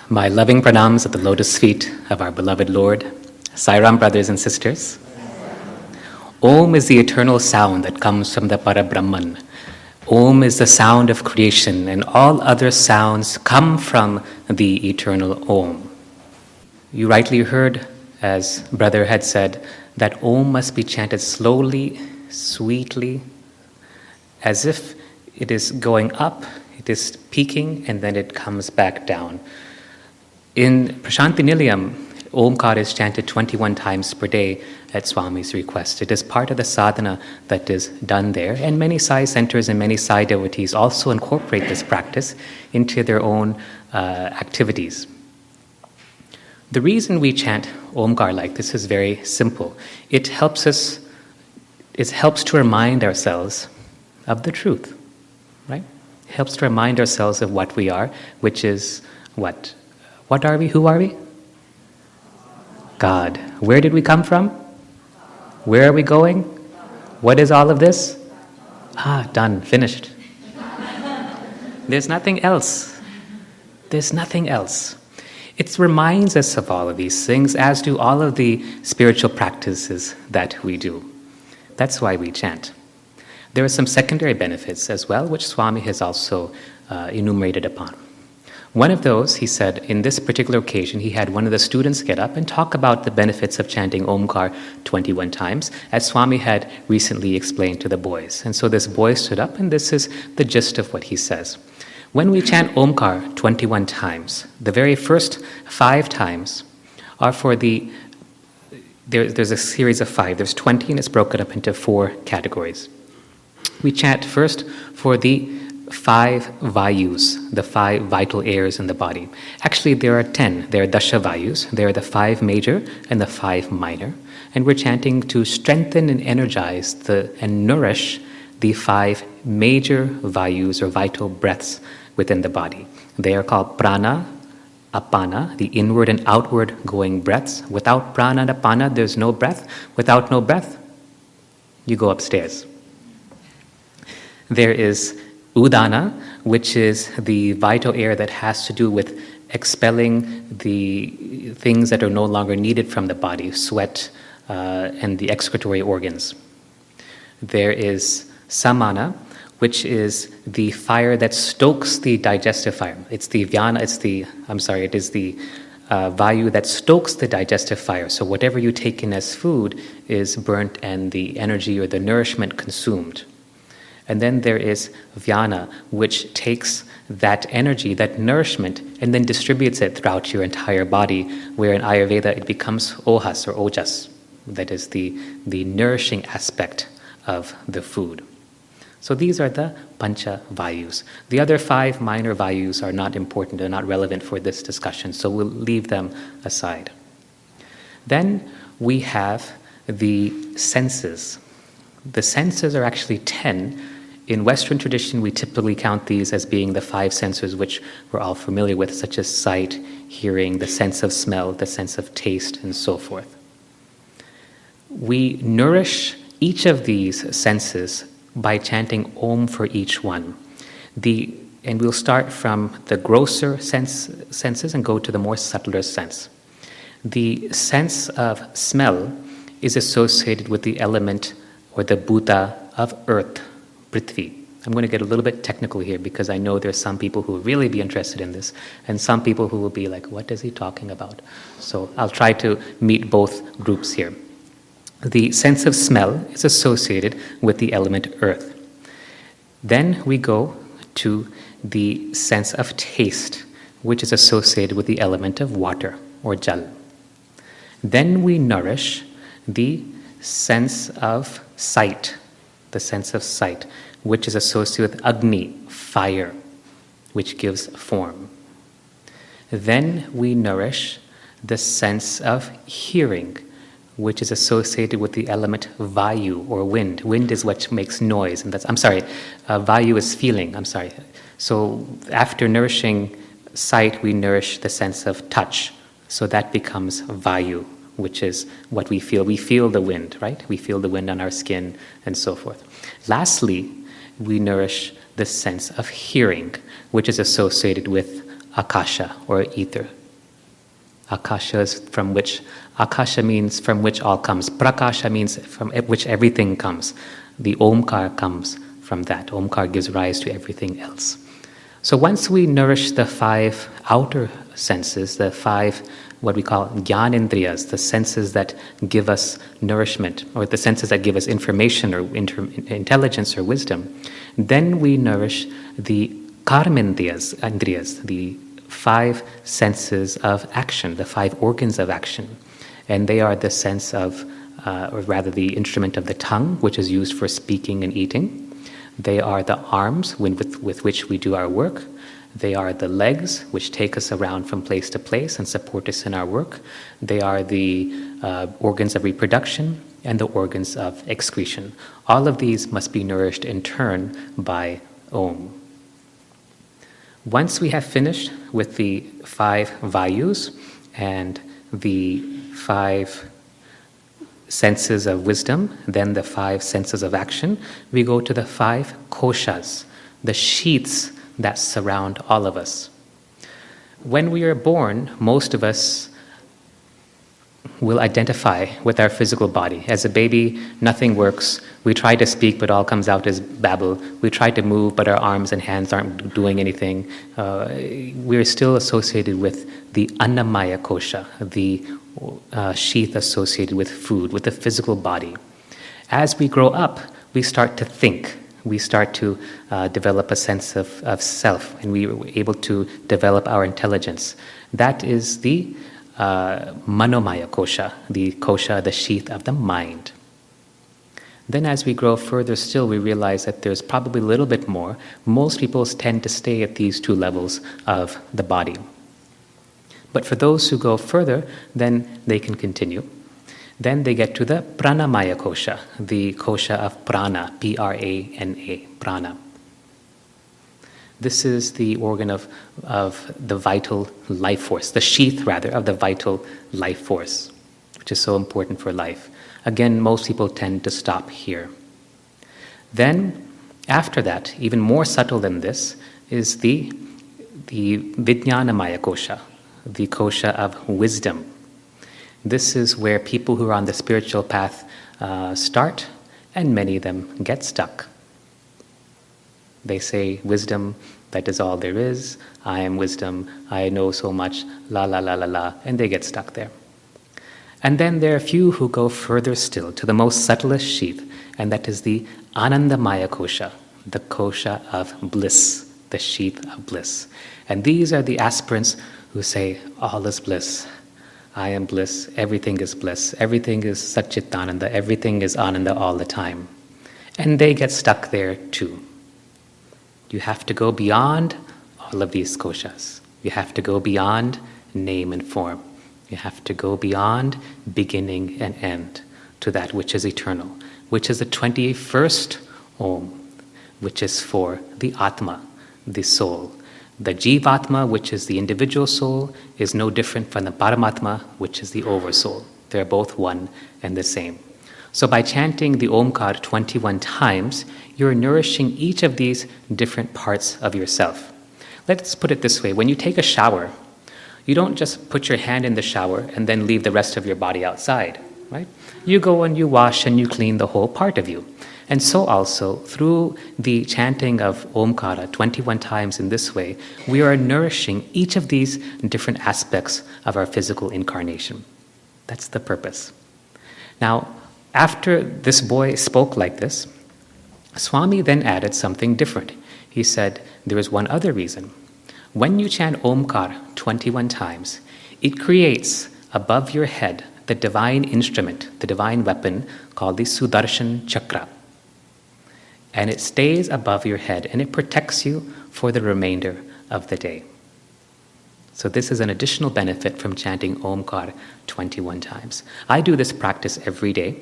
My loving pranams at the lotus feet of our beloved Lord. Sai Ram, brothers and sisters. Om is the eternal sound that comes from the Parabrahman. Om is the sound of creation, and all other sounds come from the eternal Om. You rightly heard, as brother had said, that Om must be chanted slowly, sweetly, as if it is going up, it is peaking, and then it comes back down. In Prasanthi Nilayam, Omkar is chanted 21 times per day at Swami's request. It is part of the sadhana that is done there, and many Sai centers and many Sai devotees also incorporate this practice into their own activities. The reason we chant Omkar like this is very simple. It helps to remind ourselves of the truth, right? It helps to remind ourselves of what we are, which is what? What are we? Who are we? God. Where did we come from? Where are we going? What is all of this? Done, finished. There's nothing else. There's nothing else. It reminds us of all of these things, as do all of the spiritual practices that we do. That's why we chant. There are some secondary benefits as well, which Swami has also enumerated upon. One of those, he said, in this particular occasion, he had one of the students get up and talk about the benefits of chanting Omkar 21 times, as Swami had recently explained to the boys. And so this boy stood up, and this is the gist of what he says. When we chant Omkar 21 times, the very first 5 times are for there's a series of 5. There's 20, and it's broken up into 4 categories. We chant first for the 5 vayus, the 5 vital airs in the body. Actually, there are 10. There are dasha vayus. There are the 5 major and the 5 minor. And we're chanting to strengthen and energize and nourish the 5 major vayus or vital breaths within the body. They are called prana, apana, the inward and outward going breaths. Without prana and apana, there's no breath. Without no breath, you go upstairs. There is udana, which is the vital air that has to do with expelling the things that are no longer needed from the body, sweat and the excretory organs. There is samana, which is the fire that stokes the digestive fire. It's the vyana, it is the vayu that stokes the digestive fire. So whatever you take in as food is burnt and the energy or the nourishment consumed. And then there is vyana, which takes that energy, that nourishment, and then distributes it throughout your entire body, where in Ayurveda it becomes ohas or ojas. That is the nourishing aspect of the food. So these are the pancha vayus. The other 5 minor vayus are not important, they're not relevant for this discussion, so we'll leave them aside. Then we have the senses. The senses are actually 10. In Western tradition, we typically count these as being the 5 senses which we're all familiar with, such as sight, hearing, the sense of smell, the sense of taste, and so forth. We nourish each of these senses by chanting Om for each one. And we'll start from the grosser senses and go to the more subtler sense. The sense of smell is associated with the element or the bhuta of earth, Prithvi. I'm going to get a little bit technical here because I know there's some people who will really be interested in this and some people who will be like, what is he talking about? So I'll try to meet both groups here. The sense of smell is associated with the element earth. Then we go to the sense of taste, which is associated with the element of water or jal. Then we nourish the sense of sight, which is associated with Agni, fire, which gives form. Then we nourish the sense of hearing, which is associated with the element Vayu or wind. Wind is what makes noise, and Vayu is feeling, So after nourishing sight, we nourish the sense of touch. So that becomes Vayu, which is what we feel. We feel the wind, right? We feel the wind on our skin and so forth. Lastly, we nourish the sense of hearing, which is associated with akasha, or ether. Akasha is akasha means from which all comes. Prakasha means from which everything comes. The Omkar comes from that. Omkar gives rise to everything else. So once we nourish the 5 outer senses, the 5 what we call jnanendriyas, the senses that give us nourishment, or the senses that give us information or intelligence or wisdom, then we nourish the karmendriyas, the 5 senses of action, the 5 organs of action. And they are the sense of, or rather the instrument of the tongue, which is used for speaking and eating. They are the arms with which we do our work. They are the legs, which take us around from place to place and support us in our work. They are the organs of reproduction and the organs of excretion. All of these must be nourished in turn by Om. Once we have finished with the 5 vayus and the 5 senses of wisdom, then the 5 senses of action, we go to the 5 koshas, the sheaths that surround all of us. When we are born, most of us will identify with our physical body. As a baby, nothing works. We try to speak, but all comes out as babble. We try to move, but our arms and hands aren't doing anything. We're still associated with the annamaya kosha, the sheath associated with food, with the physical body. As we grow up, we start to think. We start to develop a sense of self, and we are able to develop our intelligence. That is the manomaya kosha, the sheath of the mind. Then as we grow further still, we realize that there's probably a little bit more. Most people tend to stay at these 2 levels of the body. But for those who go further, then they can continue. Then they get to the pranamaya kosha, the kosha of prana, P-R-A-N-A, prana. This is the organ of the vital life force, the sheath rather, of the vital life force, which is so important for life. Again, most people tend to stop here. Then, after that, even more subtle than this, is the vijnanamaya kosha, the kosha of wisdom. This is where people who are on the spiritual path start, and many of them get stuck. They say, wisdom, that is all there is. I am wisdom. I know so much. La la la la la. And they get stuck there. And then there are a few who go further still to the most subtlest sheath, and that is the Anandamaya kosha, the kosha of bliss, the sheath of bliss. And these are the aspirants who say, all is bliss. I am bliss. Everything is bliss. Everything is Satchitananda. Everything is Ananda all the time. And they get stuck there too. You have to go beyond all of these koshas. You have to go beyond name and form. You have to go beyond beginning and end to that which is eternal, which is the 21st Om, which is for the Atma, the soul. The Jivatma, which is the individual soul, is no different from the Paramatma, which is the oversoul. They're both one and the same. So by chanting the Omkar 21 times, you're nourishing each of these different parts of yourself. Let's put it this way. When you take a shower, you don't just put your hand in the shower and then leave the rest of your body outside, right? You go and you wash and you clean the whole part of you. And so also, through the chanting of Omkara 21 times in this way, we are nourishing each of these different aspects of our physical incarnation. That's the purpose. Now, after this boy spoke like this, Swami then added something different. He said, there is one other reason. When you chant Omkar 21 times, it creates above your head the divine instrument, the divine weapon called the Sudarshan Chakra. And it stays above your head and it protects you for the remainder of the day. So this is an additional benefit from chanting Omkar 21 times. I do this practice every day,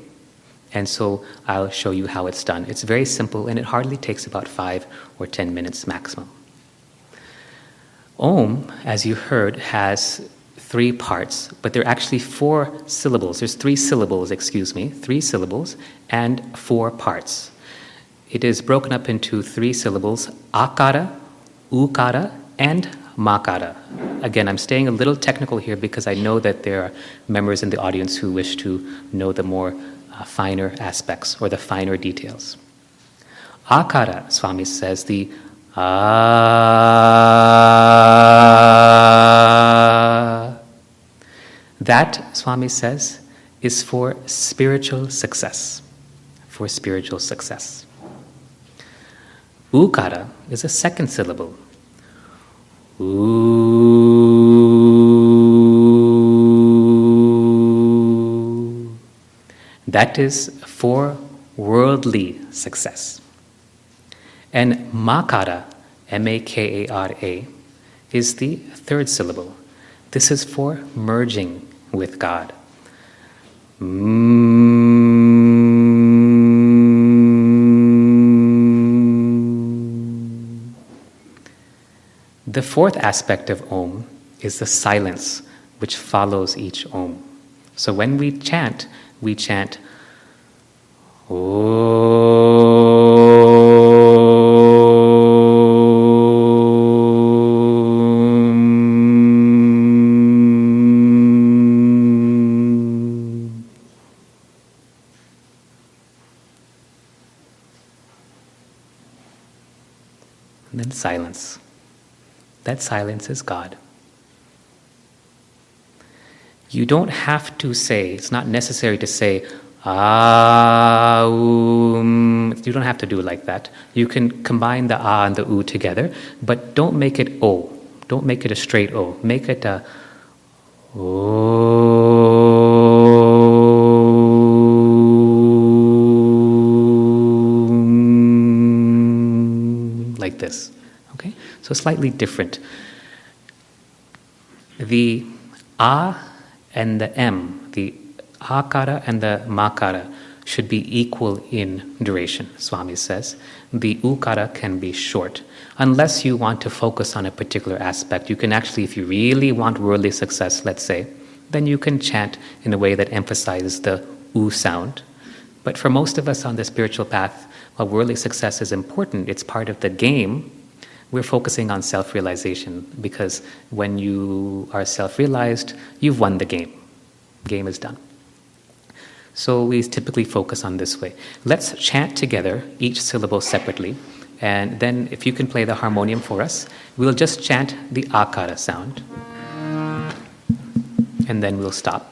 and so I'll show you how it's done. It's very simple and it hardly takes about 5 or 10 minutes maximum. Om, as you heard, has 3 parts, but there are actually 4 syllables. There's 3 syllables, 3 syllables and 4 parts. It is broken up into 3 syllables, akara, ukara, and makara. Again, I'm staying a little technical here because I know that there are members in the audience who wish to know the more finer aspects or the finer details. Akara, Swami says, the that, Swami says, is for spiritual success. For spiritual success. Ukara is a second syllable. Ooh. That is for worldly success. And makara, M-A-K-A-R-A, is the third syllable. This is for merging with God. The fourth aspect of Om is the silence which follows each Om. So when we chant Om. And then silence. That silence is God. You don't have to say, it's not necessary to say, You don't have to do it like that. You can combine the ah and the oo together, but don't make it o. Don't make it a straight o. Make it a like this. Okay? So slightly different. The a and the m, the akara and the makara, should be equal in duration, Swami says. The ukara can be short. Unless you want to focus on a particular aspect, you can actually, if you really want worldly success, let's say, then you can chant in a way that emphasizes the u sound. But for most of us on the spiritual path, while worldly success is important, it's part of the game, we're focusing on self-realization, because when you are self-realized, you've won the game. Game is done. So we typically focus on this way. Let's chant together, each syllable separately, and then if you can play the harmonium for us, we'll just chant the akara sound, and then we'll stop.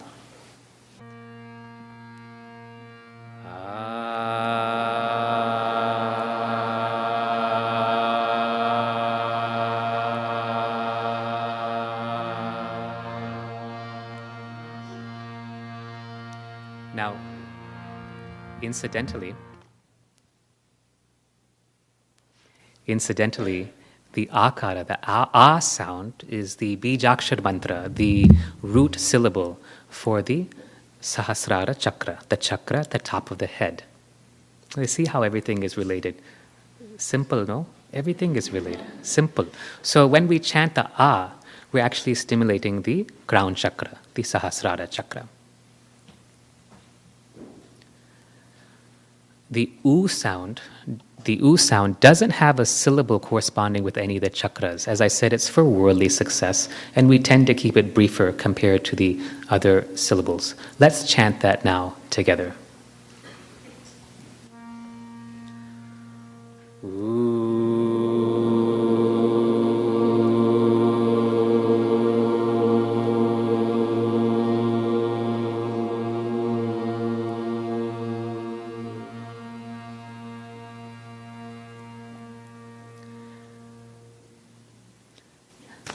Now, incidentally, the akara, the a sound, is the bijakshar mantra, the root syllable for the sahasrara chakra, the chakra at the top of the head. You see how everything is related. Simple, no? Everything is related. Simple. So when we chant the a, we're actually stimulating the crown chakra, the sahasrara chakra. The oo sound doesn't have a syllable corresponding with any of the chakras. As I said, it's for worldly success, and we tend to keep it briefer compared to the other syllables. Let's chant that now together.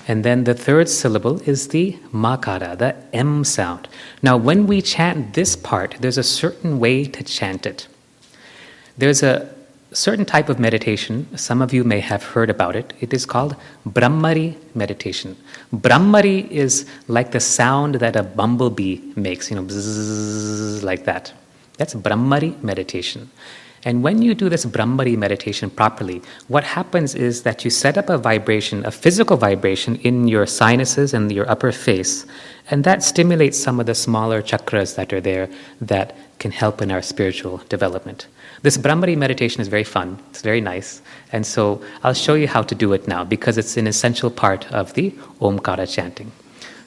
And then the third syllable is the makara, the M sound. Now, when we chant this part, there's a certain way to chant it. There's a certain type of meditation, some of you may have heard about it. It is called Brahmari meditation. Brahmari is like the sound that a bumblebee makes, bzzz, like that. That's Brahmari meditation. And when you do this Brahmari meditation properly, what happens is that you set up a vibration, a physical vibration in your sinuses and your upper face, and that stimulates some of the smaller chakras that are there that can help in our spiritual development. This Brahmari meditation is very fun. It's very nice. And so I'll show you how to do it now because it's an essential part of the Omkara chanting.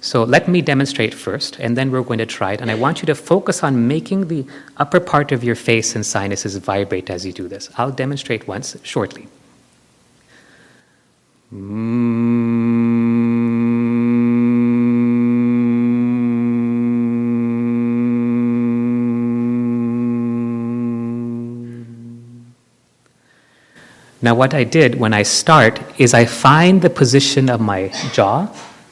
So let me demonstrate first, and then we're going to try it. And I want you to focus on making the upper part of your face and sinuses vibrate as you do this. I'll demonstrate once shortly. Now what I did when I start is I find the position of my jaw.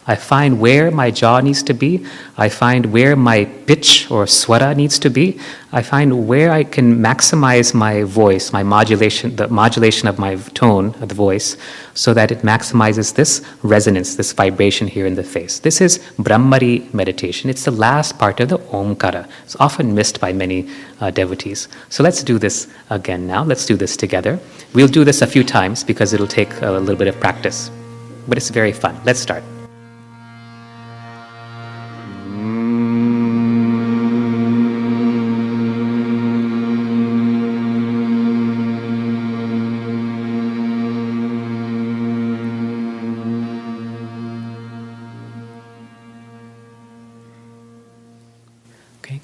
I find where my jaw needs to be. I find where my pitch or swara needs to be. I find where I can maximize my voice, my modulation, the modulation of my tone of the voice, so that it maximizes this resonance, this vibration here in the face. This is Brahmari meditation. It's the last part of the Omkara. It's often missed by many devotees. So let's do this again now. Let's do this together. We'll do this a few times because it'll take a little bit of practice. But it's very fun. Let's start.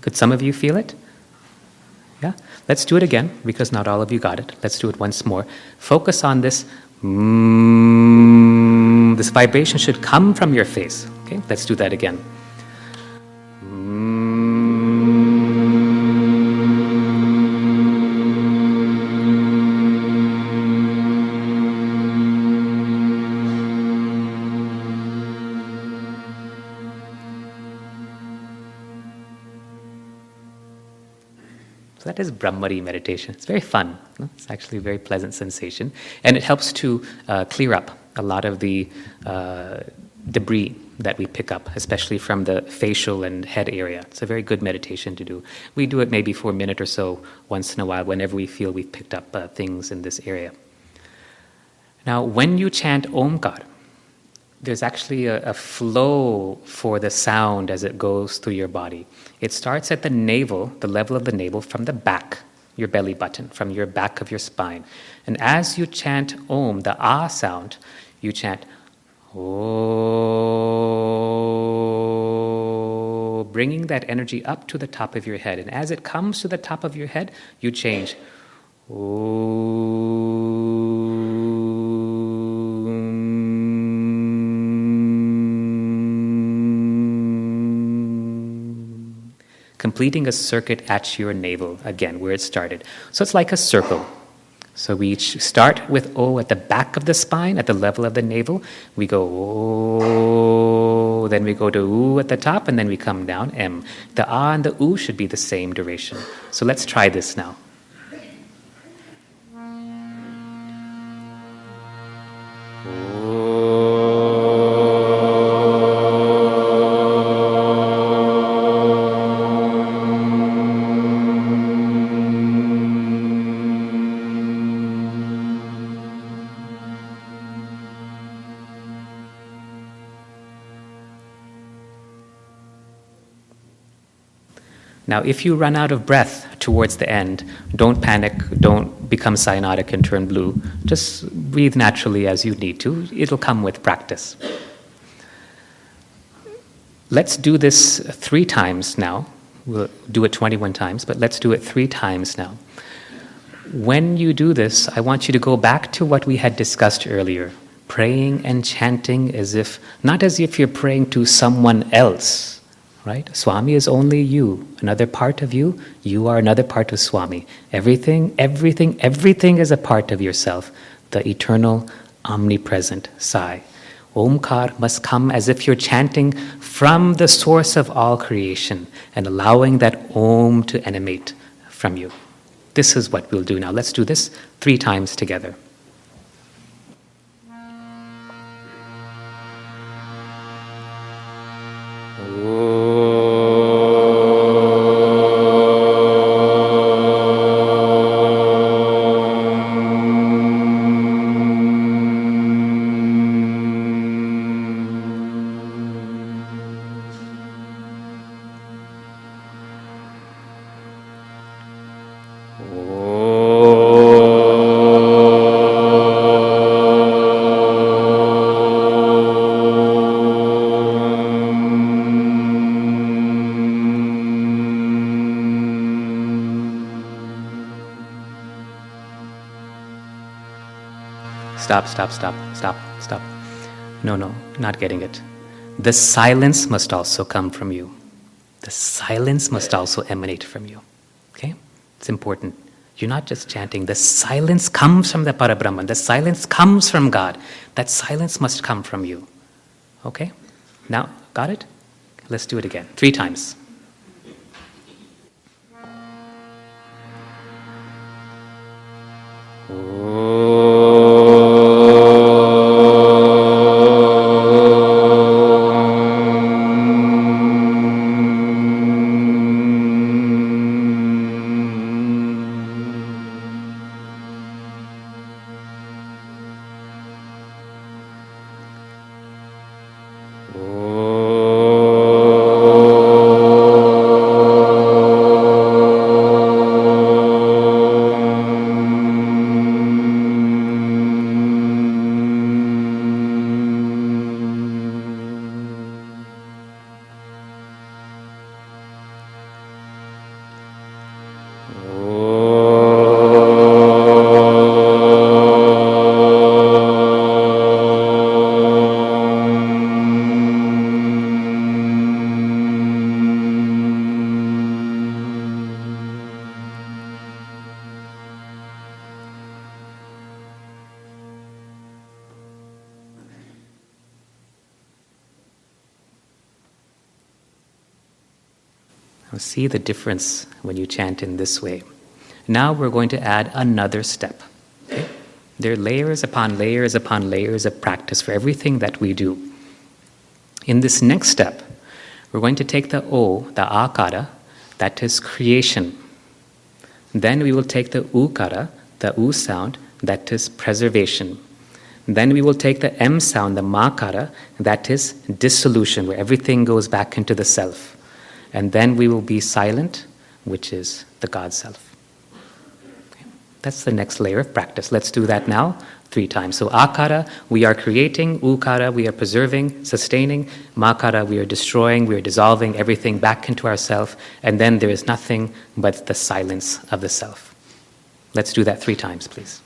Could some of you feel it? Yeah? Let's do it again, because not all of you got it. Let's do it once more. Focus on this. This vibration should come from your face. Okay? Let's do that again. So that is Brahmari meditation. It's very fun. It's actually a very pleasant sensation. And it helps to clear up a lot of the debris that we pick up, especially from the facial and head area. It's a very good meditation to do. We do it maybe for a minute or so once in a while whenever we feel we've picked up things in this area. Now, when you chant Omkar, there's actually a flow for the sound as it goes through your body. It starts at the navel, the level of the navel, from the back, your belly button, from your back of your spine. And as you chant Om, the Ah sound, you chant Oh, bringing that energy up to the top of your head. And as it comes to the top of your head, you change completing a circuit at your navel, again, where it started. So it's like a circle. So we start with O at the back of the spine, at the level of the navel. We go O, then we go to U at the top, and then we come down, M. The A and the U should be the same duration. So let's try this now. Now, if you run out of breath towards the end, don't panic, don't become cyanotic and turn blue. Just breathe naturally as you need to. It'll come with practice. Let's do this 3 times now. We'll do it 21 times, but let's do it 3 times now. When you do this, I want you to go back to what we had discussed earlier. Praying and chanting as if, not as if you're praying to someone else. Right? Swami is only you. Another part of you, you are another part of Swami. Everything is a part of yourself. The eternal, omnipresent Sai. Omkar must come as if you're chanting from the source of all creation and allowing that Om to emanate from you. This is what we'll do now. Let's do this 3 times together. Oh. Stop, stop, stop, stop, stop. No, not getting it. The silence must also come from you. The silence must also emanate from you. Okay? It's important. You're not just chanting. The silence comes from the Parabrahman. The silence comes from God. That silence must come from you. Okay? Now, got it? Let's do it again. 3 times. See the difference when you chant in this way. Now we're going to add another step. Okay? There are layers upon layers upon layers of practice for everything that we do. In this next step, we're going to take the O, the akara, that is creation. Then we will take the ukara, the U sound, that is preservation. Then we will take the M sound, the makara, that is dissolution, where everything goes back into the self. And then we will be silent, which is the God self. Okay. That's the next layer of practice. Let's do that now 3 times. So akara, we are creating. Ukara, we are preserving, sustaining. Makara, we are destroying, we are dissolving everything back into ourself. And then there is nothing but the silence of the self. Let's do that 3 times, please.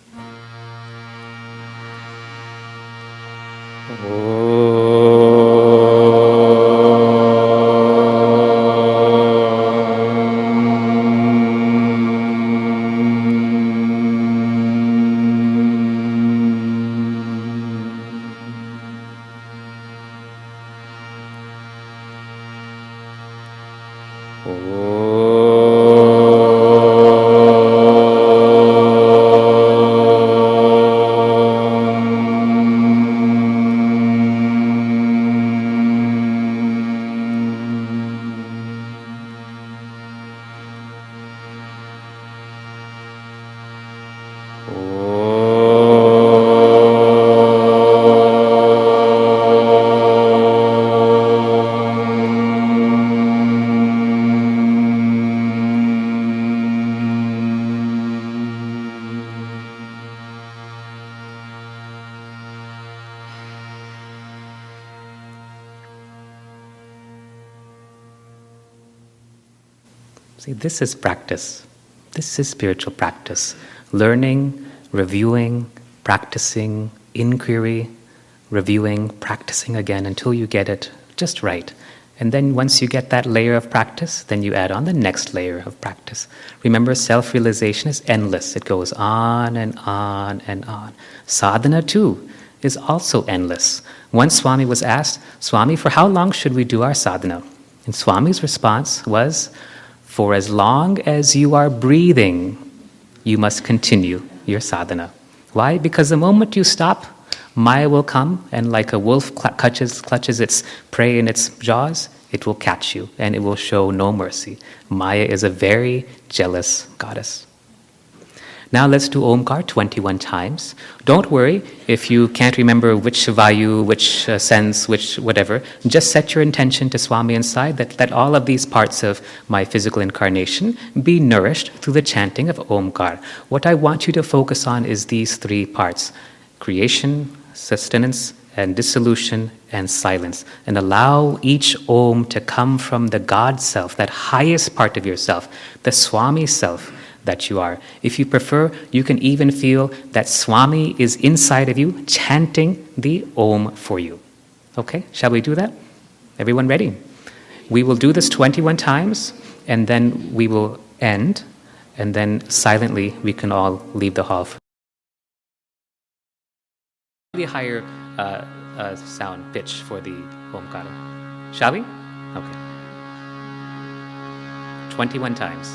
See, this is practice. This is spiritual practice. Learning, reviewing, practicing, inquiry, reviewing, practicing again until you get it just right. And then once you get that layer of practice, then you add on the next layer of practice. Remember, self-realization is endless. It goes on and on and on. Sadhana too is also endless. Once Swami was asked, Swami, for how long should we do our sadhana? And Swami's response was, for as long as you are breathing, you must continue your sadhana. Why? Because the moment you stop, Maya will come, and like a wolf clutches its prey in its jaws, it will catch you, and it will show no mercy. Maya is a very jealous goddess. Now let's do Omkar 21 times. Don't worry if you can't remember which vayu, which sense, which whatever. Just set your intention to Swami inside that all of these parts of my physical incarnation be nourished through the chanting of Omkar. What I want you to focus on is these 3 parts: creation, sustenance, and dissolution, and silence. And allow each Om to come from the God self, that highest part of yourself, the Swami self, that you are. If you prefer, you can even feel that Swami is inside of you, chanting the Om for you. Okay, shall we do that? Everyone ready? We will do this 21 times, and then we will end, and then silently we can all leave the hall. The higher sound pitch for the Omkara. Shall we? Okay. 21 times.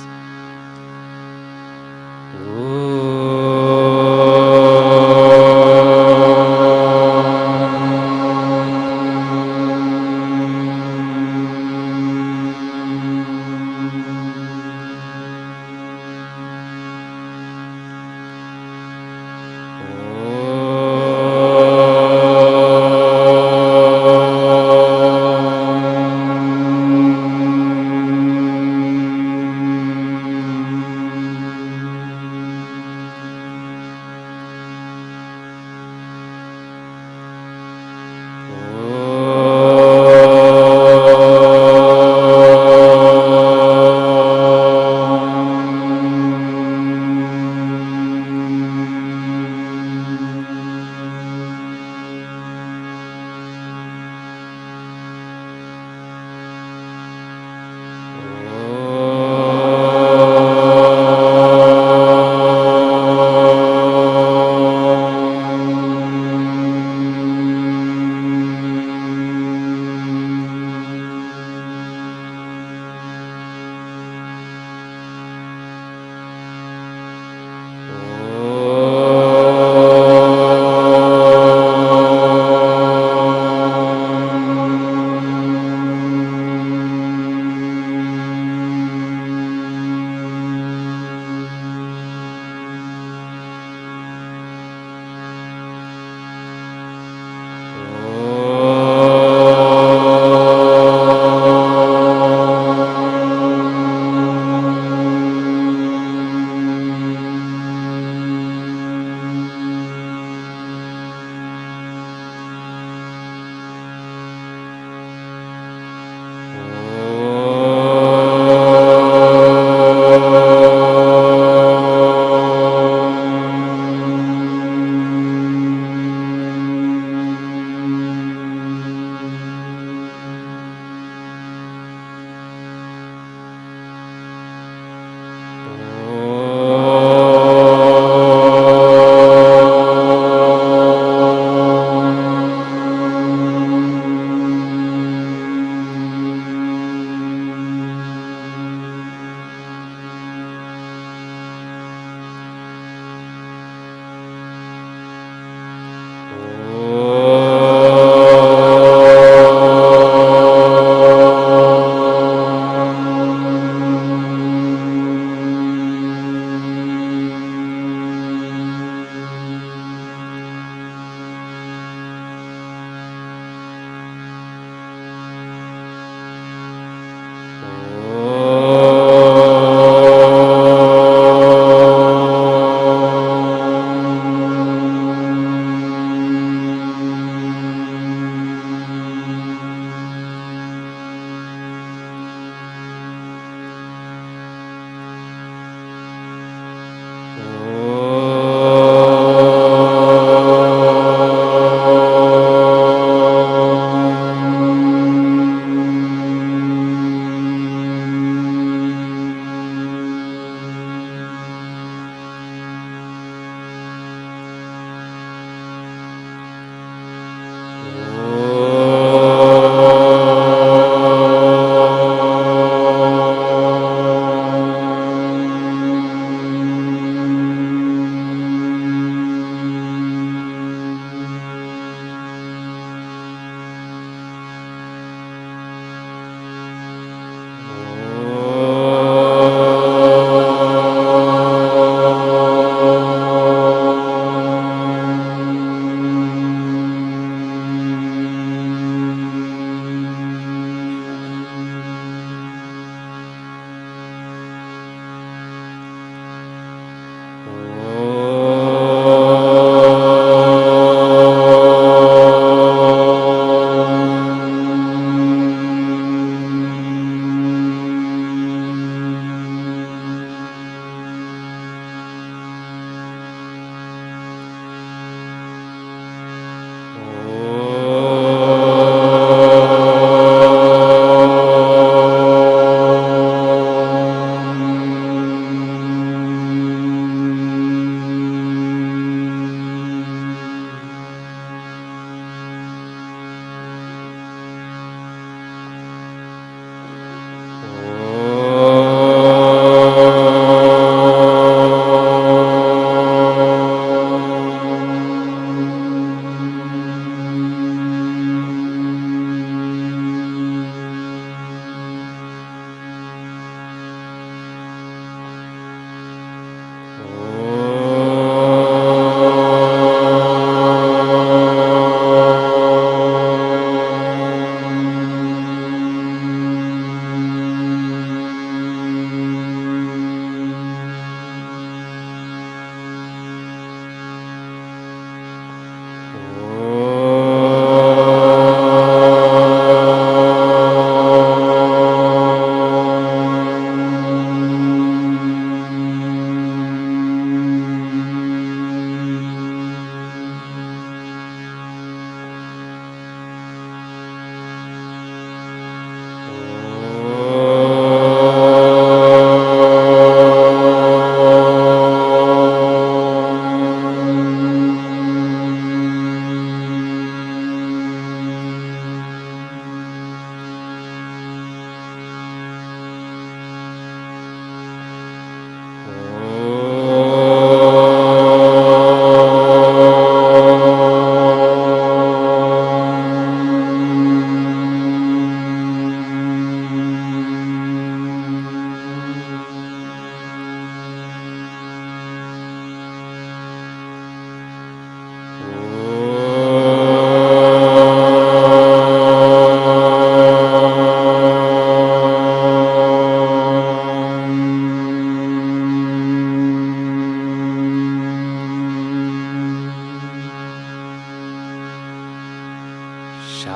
Shanti,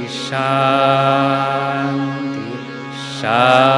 Shanti, Shanti.